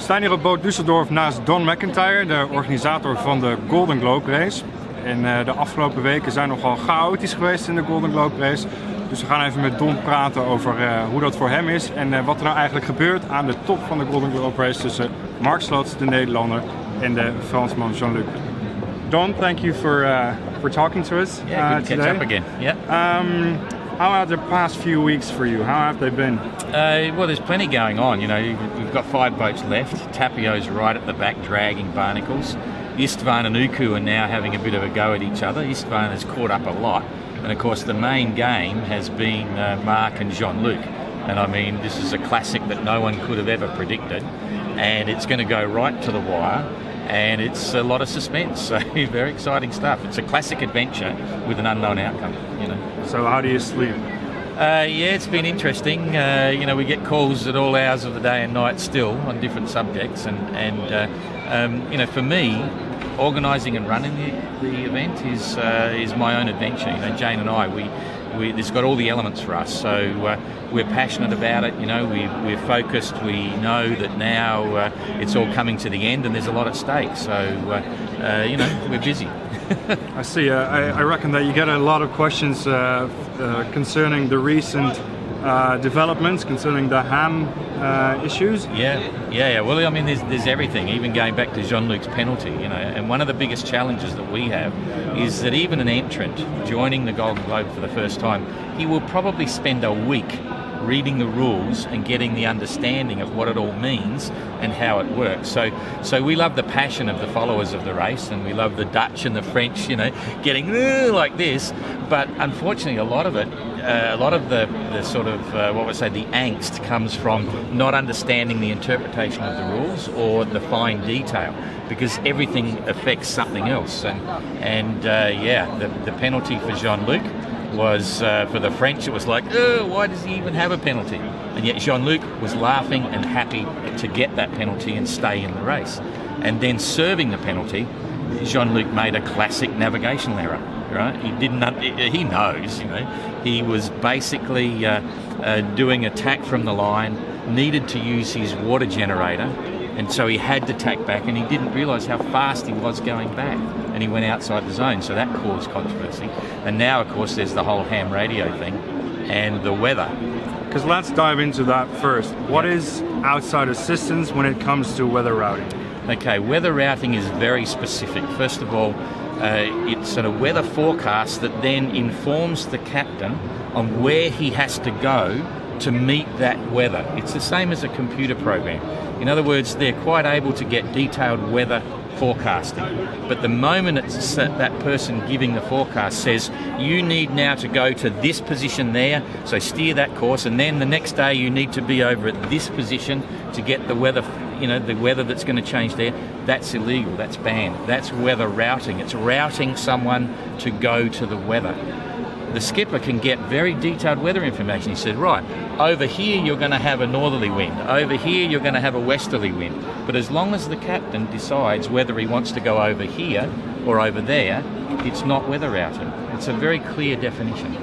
We staan hier op Boot Düsseldorf naast Don McIntyre, de organisator van de Golden Globe Race. En de afgelopen weken zijn nogal chaotisch geweest in de Golden Globe Race. Dus we gaan even met Don praten over hoe dat voor hem is en wat er nou eigenlijk gebeurt aan de top van de Golden Globe Race tussen Mark Slats, de Nederlander, en de Fransman Jean-Luc. Don, thank you for talking to us good to today. catch up again. Yeah. How have the past few weeks for you? How have they been? Well, there's plenty going on. You know, we've got 5 boats left. Tapio's right at the back dragging barnacles. Istvan and Uku are now having a bit of a go at each other. Istvan has caught up a lot. And of course the main game has been Mark and Jean-Luc. And I mean, this is a classic that no one could have ever predicted. And it's going to go right to the wire. And it's a lot of suspense, so very exciting stuff. It's a classic adventure with an unknown outcome, you know. So how do you sleep? Yeah, it's been interesting. You know, we get calls at all hours of the day and night still on different subjects, and you know, for me, organising and running the event is my own adventure. You know, Jane and I, it's got all the elements for us. So we're passionate about it. You know, we're focused. We know that now it's all coming to the end, and there's a lot at stake. So you know, we're busy. I see. I reckon that you get a lot of questions concerning the recent developments concerning the HAM issues. Yeah. Well, I mean, there's everything. Even going back to Jean-Luc's penalty, you know. And one of the biggest challenges that we have is that even an entrant joining the Golden Globe for the first time, he will probably spend a week reading the rules and getting the understanding of what it all means and how it works. So we love the passion of the followers of the race, and we love the Dutch and the French, you know, getting like this. But unfortunately, a lot of the sort of what would I say, the angst comes from not understanding the interpretation of the rules or the fine detail, because everything affects something else. And the penalty for Jean-Luc was, for the French, it was like, why does he even have a penalty? And yet Jean-Luc was laughing and happy to get that penalty and stay in the race. And then serving the penalty, Jean-Luc made a classic navigational error, right? He knows, you know, he was basically doing a tack from the line, needed to use his water generator, and so he had to tack back, and he didn't realise how fast he was going back, and he went outside the zone, so that caused controversy. And now, of course, there's the whole ham radio thing and the weather. Because let's dive into that first. What is outside assistance when it comes to weather routing? Okay, weather routing is very specific. First of all, it's a weather forecast that then informs the captain on where he has to go to meet that weather. It's the same as a computer program. In other words, they're quite able to get detailed weather forecasting. But the moment it's that person giving the forecast says, you need now to go to this position there, so steer that course, and then the next day you need to be over at this position to get the weather, you know, the weather that's going to change there, that's illegal, that's banned. That's weather routing. It's routing someone to go to the weather. The skipper can get very detailed weather information. He said, right, over here you're going to have a northerly wind, over here you're going to have a westerly wind. But as long as the captain decides whether he wants to go over here or over there, it's not weather routing. It's a very clear definition.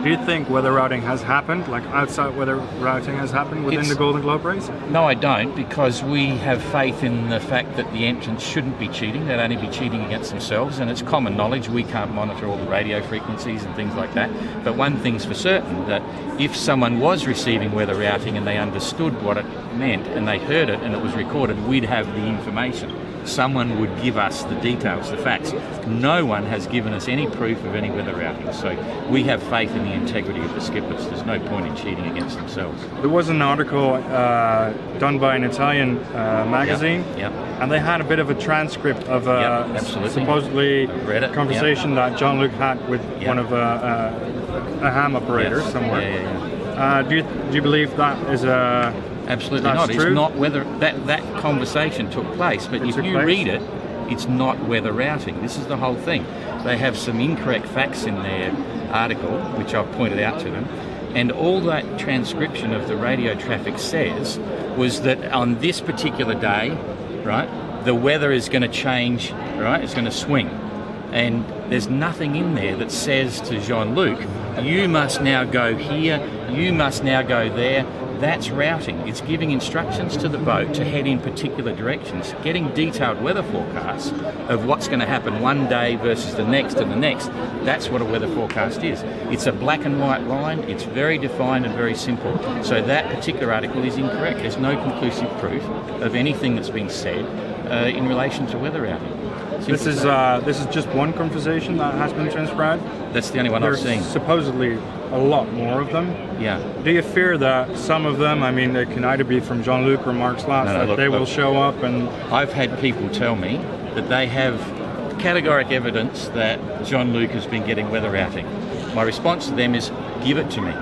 Do you think weather routing has happened, like outside weather routing has happened within the Golden Globe race? No, I don't, because we have faith in the fact that the entrants shouldn't be cheating. They'd only be cheating against themselves, and it's common knowledge. We can't monitor all the radio frequencies and things like that. But one thing's for certain, that if someone was receiving weather routing and they understood what it meant and they heard it and it was recorded, we'd have the information. Someone would give us the details, the facts. No one has given us any proof of any weather routing, so we have faith in the integrity of the skippers. There's no point in cheating against themselves. There was an article done by an Italian magazine, and they had a bit of a transcript of a supposedly conversation that Jean-Luc had with one of a ham operator somewhere. Do you believe that is a... Absolutely not. True? It's not weather. That conversation took place, but if you read it, it's not weather routing. This is the whole thing. They have some incorrect facts in their article, which I've pointed out to them, and all that transcription of the radio traffic says was that on this particular day, right, the weather is going to change, right? It's going to swing, and there's nothing in there that says to Jean-Luc, you must now go here, you must now go there. That's routing. It's giving instructions to the boat to head in particular directions, getting detailed weather forecasts of what's going to happen one day versus the next and the next. That's what a weather forecast is. It's a black and white line. It's very defined and very simple. So that particular article is incorrect. There's no conclusive proof of anything that's been said in relation to weather routing. This is just one conversation that has been transcribed. That's the only one I've seen. There's supposedly a lot more of them. Yeah. Do you fear that some of them, I mean, they can either be from Jean-Luc or Mark Slats, that will show up and... I've had people tell me that they have categoric evidence that Jean-Luc has been getting weather routing. My response to them is, give it to me.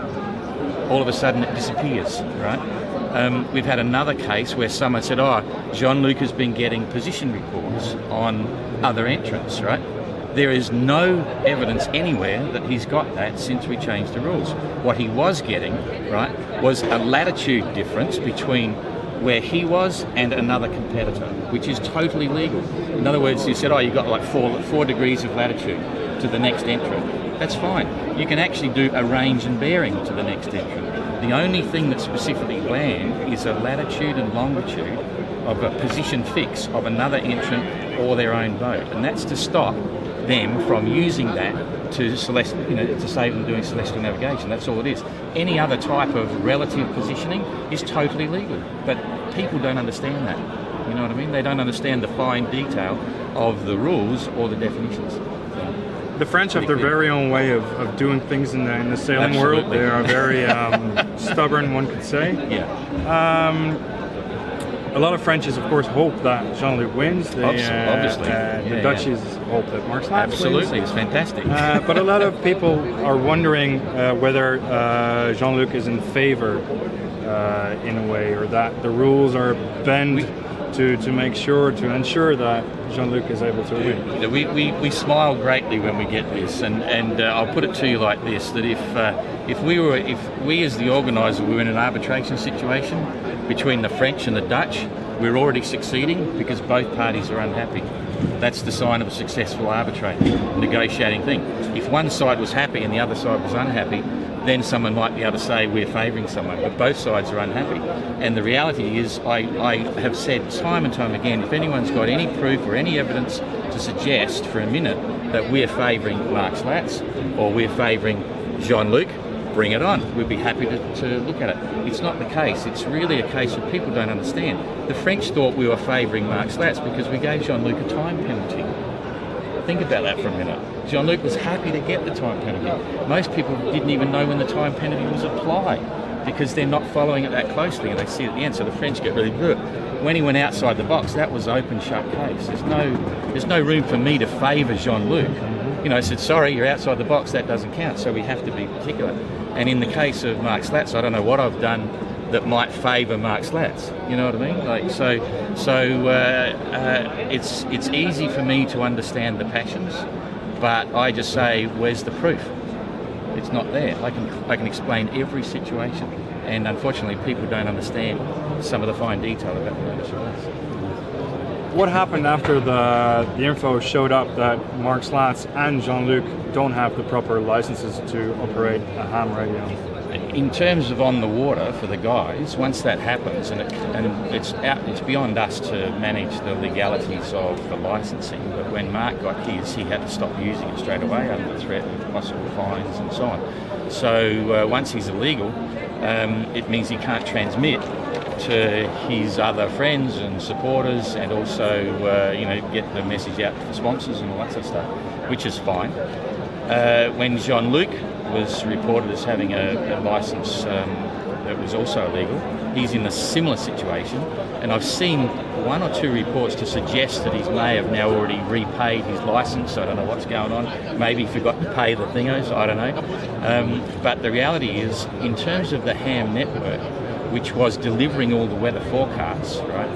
All of a sudden it disappears, right? We've had another case where someone said, Jean-Luc has been getting position reports on other entrants, right? There is no evidence anywhere that he's got that since we changed the rules. What he was getting, right, was a latitude difference between where he was and another competitor, which is totally legal. In other words, you said, you've got like four degrees of latitude to the next entrant. That's fine. You can actually do a range and bearing to the next entrant. The only thing that's specifically banned is a latitude and longitude of a position fix of another entrant or their own boat, and that's to stop them from using that to save them doing celestial navigation. That's all it is. Any other type of relative positioning is totally legal, but people don't understand that. You know what I mean? They don't understand the fine detail of the rules or the definitions. The French have their very own way of doing things in the sailing world. They are very stubborn, one could say. Yeah. A lot of Frenchies, of course, hope that Jean-Luc wins. Obviously. The Dutchies hope that Mark Slats wins. Absolutely, it's fantastic. But a lot of people are wondering whether Jean-Luc is in favour in a way, or that the rules are bent to ensure that Jean-Luc is able to win. We smile greatly when we get this, and I'll put it to you like this: that if we as the organiser were in an arbitration situation between the French and the Dutch, we're already succeeding because both parties are unhappy. That's the sign of a successful negotiating thing. If one side was happy and the other side was unhappy, then someone might be able to say we're favouring someone, but both sides are unhappy. And the reality is, I have said time and time again, if anyone's got any proof or any evidence to suggest for a minute that we're favouring Mark Slats or we're favouring Jean-Luc, bring it on. We'd be happy to look at it. It's not the case. It's really a case of people don't understand. The French thought we were favouring Mark Slats because we gave Jean-Luc a time penalty. Think about that for a minute. Jean-Luc was happy to get the time penalty. Most people didn't even know when the time penalty was applied because they're not following it that closely and they see it at the end, so the French get really good. When he went outside the box, that was open shut case. There's no room for me to favour Jean-Luc. I said, sorry, you're outside the box, that doesn't count, so we have to be particular. And in the case of Mark Slats, I don't know what I've done that might favour Mark Slats. You know what I mean? It's easy for me to understand the passions, but I just say, where's the proof? It's not there. I can explain every situation, and unfortunately, people don't understand some of the fine detail about the ownership. What happened after the info showed up that Mark Slats and Jean-Luc don't have the proper licenses to operate a ham radio? In terms of on the water for the guys, once that happens, and it's beyond us to manage the legalities of the licensing, but when Mark got his, he had to stop using it straight away under threat of possible fines and so on. So once he's illegal, it means he can't transmit to his other friends and supporters, and also get the message out to the sponsors and all that sort of stuff, which is fine. When Jean-Luc was reported as having a licence that was also illegal, he's in a similar situation, and I've seen one or two reports to suggest that he may have now already repaid his licence. I don't know what's going on. Maybe he forgot to pay the thingos, I don't know. But the reality is, in terms of the HAM network, which was delivering all the weather forecasts, right?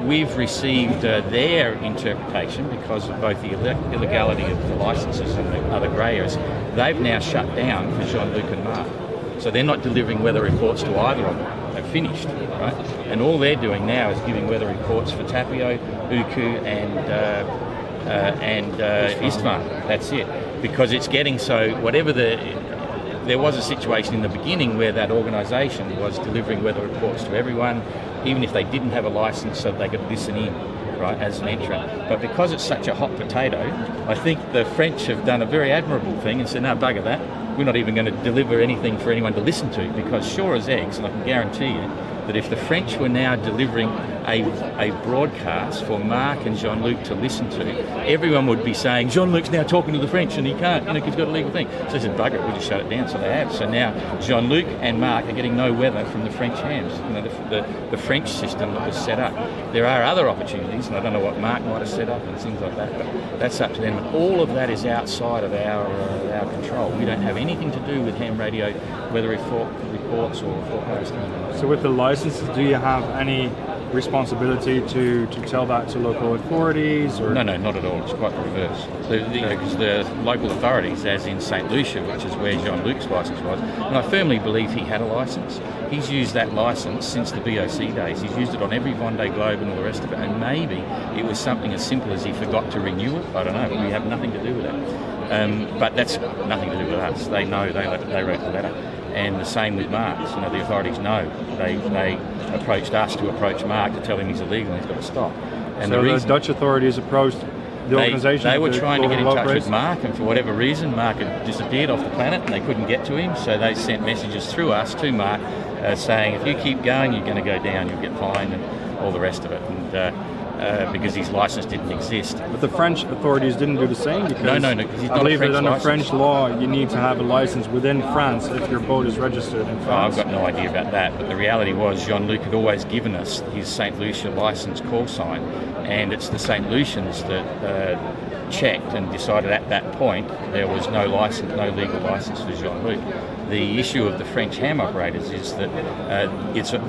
We've received their interpretation because of both the illegality of the licences and the other grey areas. They've now shut down for Jean-Luc and Mark. So they're not delivering weather reports to either of them. They've finished, right? And all they're doing now is giving weather reports for Tapio, Uku and Istvan. That's it. Because it's getting so, whatever there was a situation in the beginning where that organisation was delivering weather reports to everyone, even if they didn't have a licence, so they could listen in, right, as an entrant. But because it's such a hot potato, I think the French have done a very admirable thing and said, no, bugger that. We're not even going to deliver anything for anyone to listen to, because sure as eggs, and I can guarantee you that if the French were now delivering a broadcast for Mark and Jean-Luc to listen to, everyone would be saying, Jean-Luc's now talking to the French and he can't, because he's got a legal thing. So they said, bugger it, we'll just shut it down. So they have. So now Jean-Luc and Mark are getting no weather from the French hams, the French system that was set up. There are other opportunities, and I don't know what Mark might have set up and things like that, but that's up to them. And all of that is outside of our control. We don't have anything to do with ham radio, weather reports or forecasting. So with the licenses, do you have any responsibility to tell that to local authorities? Or? No, not at all. It's quite the reverse. Because the local authorities, as in St. Lucia, which is where Jean-Luc's licence was, and I firmly believe he had a licence. He's used that licence since the BOC days. He's used it on every Vendée Globe and all the rest of it. And maybe it was something as simple as he forgot to renew it. I don't know, but we have nothing to do with that. But that's nothing to do with us. They know, they wrote the letter. And the same with Mark's. The authorities know. They approached us to approach Mark to tell him he's illegal and he's got to stop. And so the Dutch authorities approached the organisation? They were trying to get in touch with Mark, and for whatever reason, Mark had disappeared off the planet and they couldn't get to him, so they sent messages through us to Mark saying, if you keep going, you're going to go down, you'll get fined and all the rest of it. And because his licence didn't exist. But the French authorities didn't do the same? Because no, because he's not I believe that under licence. French law, you need to have a licence within France if your boat is registered in France. I've got no idea about that, but the reality was Jean-Luc had always given us his St. Lucia licence call sign, and it's the St. Lucians that checked and decided at that point there was no legal licence for Jean-Luc. The issue of the French ham operators is that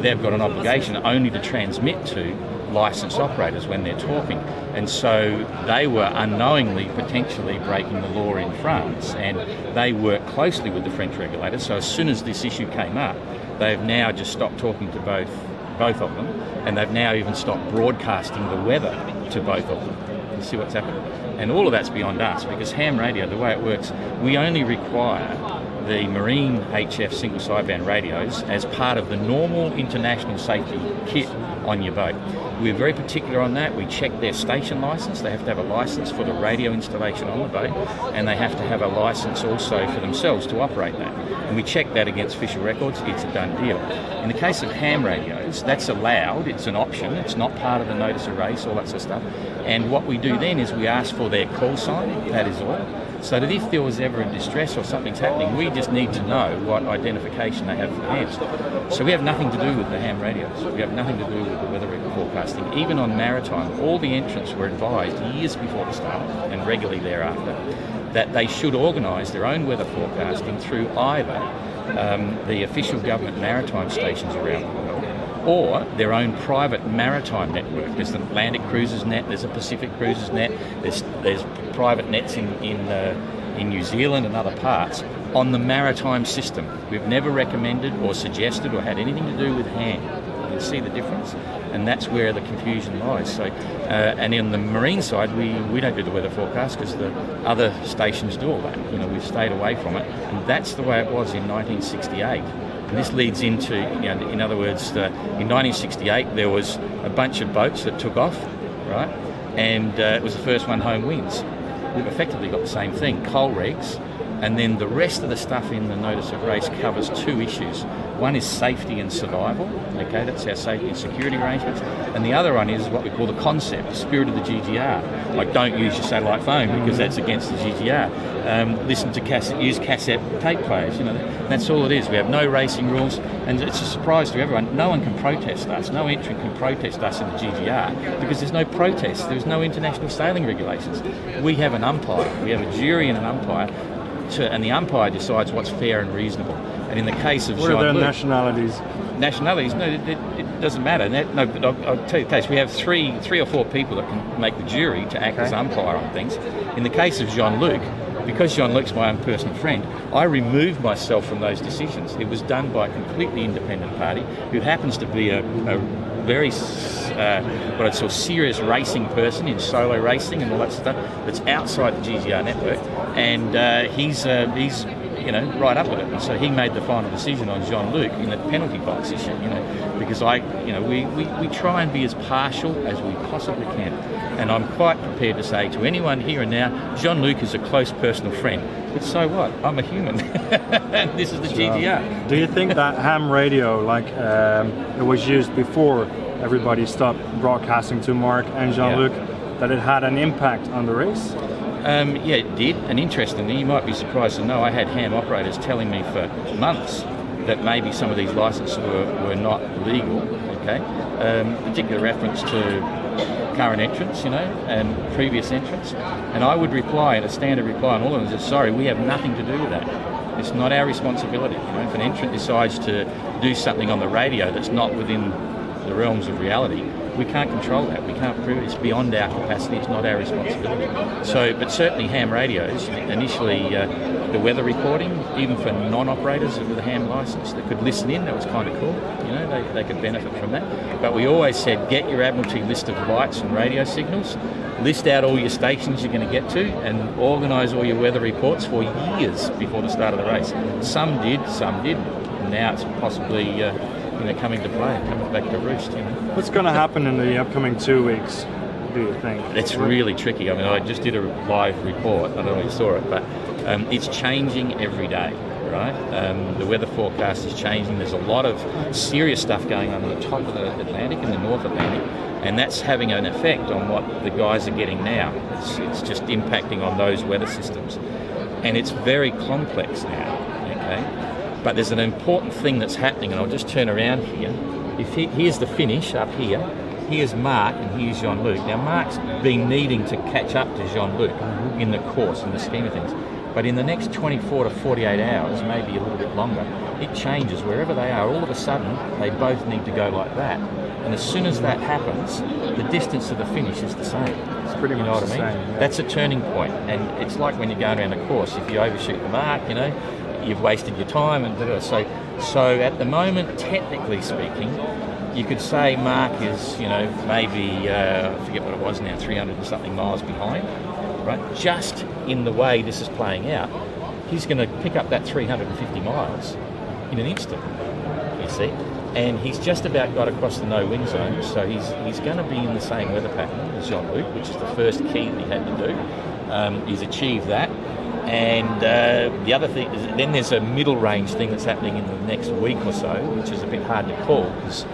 they've got an obligation only to transmit to licensed operators when they're talking, and so they were unknowingly potentially breaking the law in France, and they work closely with the French regulators. So as soon as this issue came up, they've now just stopped talking to both of them, and they've now even stopped broadcasting the weather to both of them. You see what's happened? And all of that's beyond us, because ham radio, the way it works, we only require the marine HF single sideband radios as part of the normal international safety kit on your boat. We're very particular on that. We check their station licence. They have to have a licence for the radio installation on the boat, and they have to have a licence also for themselves to operate that. And we check that against official records. It's a done deal. In the case of ham radios, that's allowed. It's an option. It's not part of the notice of race, all that sort of stuff. And what we do then is we ask for their call sign. That is all. So that if there was ever a distress or something's happening, we just need to know what identification they have for the hams. So we have nothing to do with the ham radios. We have nothing to do with the weather forecasting. Even on maritime, all the entrants were advised years before the start and regularly thereafter that they should organise their own weather forecasting through either the official government maritime stations around the world or their own private maritime network. There's the Atlantic Cruises Net, there's a Pacific Cruises Net, there's private nets in New Zealand and other parts on the maritime system. We've never recommended or suggested or had anything to do with ham. You can see the difference, and that's where the confusion lies. So, and in the marine side, we don't do the weather forecast because the other stations do all that. We've stayed away from it, and that's the way it was in 1968. And this leads into, in other words, in 1968 there was a bunch of boats that took off, right? And it was the first one home wins. We've effectively got the same thing, coal regs, and then the rest of the stuff in the notice of race covers two issues. One is safety and survival, okay, that's our safety and security arrangements, and the other one is what we call the concept, the spirit of the GGR. Like, don't use your satellite phone because that's against the GGR. Listen to use cassette tape players, that's all it is. We have no racing rules, and it's a surprise to everyone. No one can protest us, no entrant can protest us in the GGR because there's no protest, there's no international sailing regulations. We have an umpire, we have a jury and an umpire, and the umpire decides what's fair and reasonable. And in the case of Jean-Luc, what are their nationalities? Nationalities? No, it doesn't matter. No, but I'll tell you the case. We have three or four people that can make the jury to act as umpire on things. In the case of Jean-Luc, because Jean-Luc's my own personal friend, I removed myself from those decisions. It was done by a completely independent party who happens to be a very what I'd call serious racing person in solo racing and all that stuff that's outside the GGR network, and he's right up with it. And so he made the final decision on Jean-Luc in the penalty box issue, because we try and be as partial as we possibly can. And I'm quite prepared to say to anyone here and now, Jean-Luc is a close personal friend. But so what? I'm a human. And this is the GTR. Do you think that ham radio, like it was used before everybody stopped broadcasting to Mark and Jean-Luc, that it had an impact on the race? Yeah, it did. And interestingly, you might be surprised to know I had ham operators telling me for months that maybe some of these licenses were not legal, okay? Particular reference to current entrants, and previous entrants. And I would reply, and a standard reply on all of them is, sorry, we have nothing to do with that. It's not our responsibility. If an entrant decides to do something on the radio that's not within the realms of reality, we can't control that. We can't prove it. It's beyond our capacity. It's not our responsibility. So, but certainly ham radios, initially the weather reporting, even for non-operators with a ham license that could listen in, that was kind of cool. They could benefit from that. But we always said, get your Admiralty list of lights and radio signals, list out all your stations you're going to get to, and organise all your weather reports for years before the start of the race. Some did, some didn't. And now it's possibly coming to play, coming back to roost. What's going to happen in the upcoming 2 weeks, do you think? It's really tricky. I mean, I just did a live report. I don't know if you saw it, but it's changing every day, right? The weather forecast is changing. There's a lot of serious stuff going on at the top of the Atlantic and the North Atlantic, and that's having an effect on what the guys are getting now. It's just impacting on those weather systems, and it's very complex now, okay? But there's an important thing that's happening, and I'll just turn around here. Here's the finish up here. Here's Mark and here's Jean-Luc. Now Mark's been needing to catch up to Jean-Luc in the course, in the scheme of things. But in the next 24 to 48 hours, maybe a little bit longer, it changes. Wherever they are, all of a sudden, they both need to go like that. And as soon as that happens, the distance to the finish is the same. It's pretty much the same. Yeah. That's a turning point. And it's like when you're going around a course. If you overshoot the mark, you've wasted your time. And so at the moment, technically speaking, you could say Mark is, maybe, I forget what it was now, 300 and something miles behind, right? Just in the way this is playing out, he's going to pick up that 350 miles in an instant, you see? And he's just about got across the no-wind zone, so he's going to be in the same weather pattern as Jean-Luc, which is the first key that he had to do. He's achieved that. And the other thing is, then there's a middle range thing that's happening in the next week or so, which is a bit hard to call because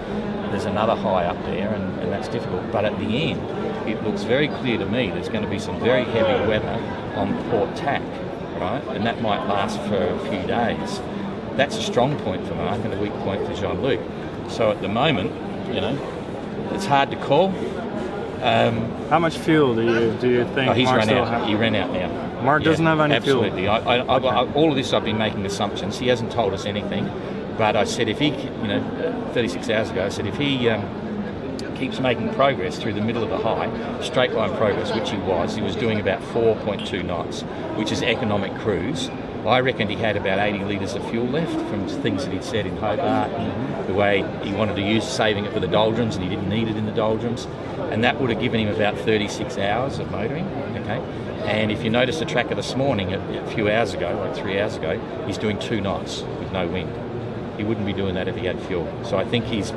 there's another high up there, and that's difficult. But at the end, it looks very clear to me there's going to be some very heavy weather on Port Tack, right? And that might last for a few days. That's a strong point for Mark and a weak point for Jean-Luc. So at the moment, it's hard to call. How much fuel do you think he's Mark run still out. has? He ran out now. Mark doesn't have any absolutely. fuel? Absolutely. All of this I've been making assumptions. He hasn't told us anything. But I said if he, 36 hours ago, I said if he keeps making progress through the middle of the high, straight line progress, which he was doing about 4.2 knots, which is economic cruise. I reckoned he had about 80 litres of fuel left from things that he'd said in Hobart, and the way he wanted to use saving it for the doldrums, and he didn't need it in the doldrums. And that would have given him about 36 hours of motoring, okay? And if you notice the tracker this morning, a few hours ago, like 3 hours ago, he's doing 2 knots with no wind. He wouldn't be doing that if he had fuel. So I think he's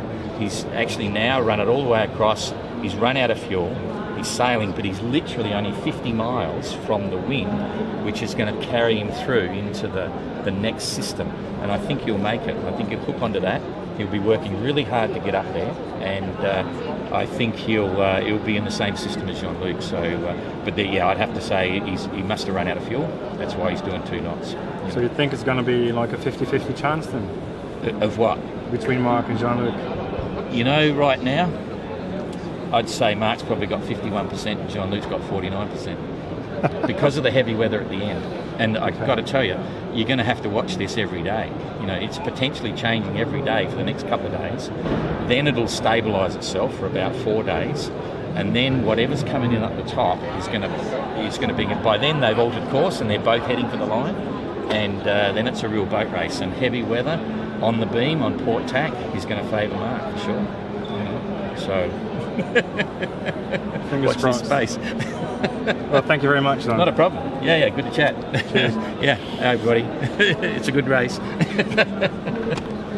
actually now run it all the way across. He's run out of fuel. He's sailing, but he's literally only 50 miles from the wind, which is going to carry him through into the next system. And I think he'll make it. I think he'll hook onto that. He'll be working really hard to get up there, and I think he'll be in the same system as Jean-Luc. So, I'd have to say he must have run out of fuel. That's why he's doing 2 knots. So you think it's going to be like a 50-50 chance then? Of what? Between Mark and Jean-Luc? Right now, I'd say Mark's probably got 51% and Jean-Luc's got 49%. Because of the heavy weather at the end. And I've got to tell you, you're going to have to watch this every day. It's potentially changing every day for the next couple of days. Then it'll stabilise itself for about 4 days. And then whatever's coming in at the top is going to be... By then they've altered course and they're both heading for the line. And then it's a real boat race. And heavy weather on the beam, on Port Tack, is going to favour Mark for sure. So... Fingers watch this crossed. space. Well, thank you very much, Don. Not a problem. Yeah, good to chat. Cheers. Yeah, everybody. It's a good race.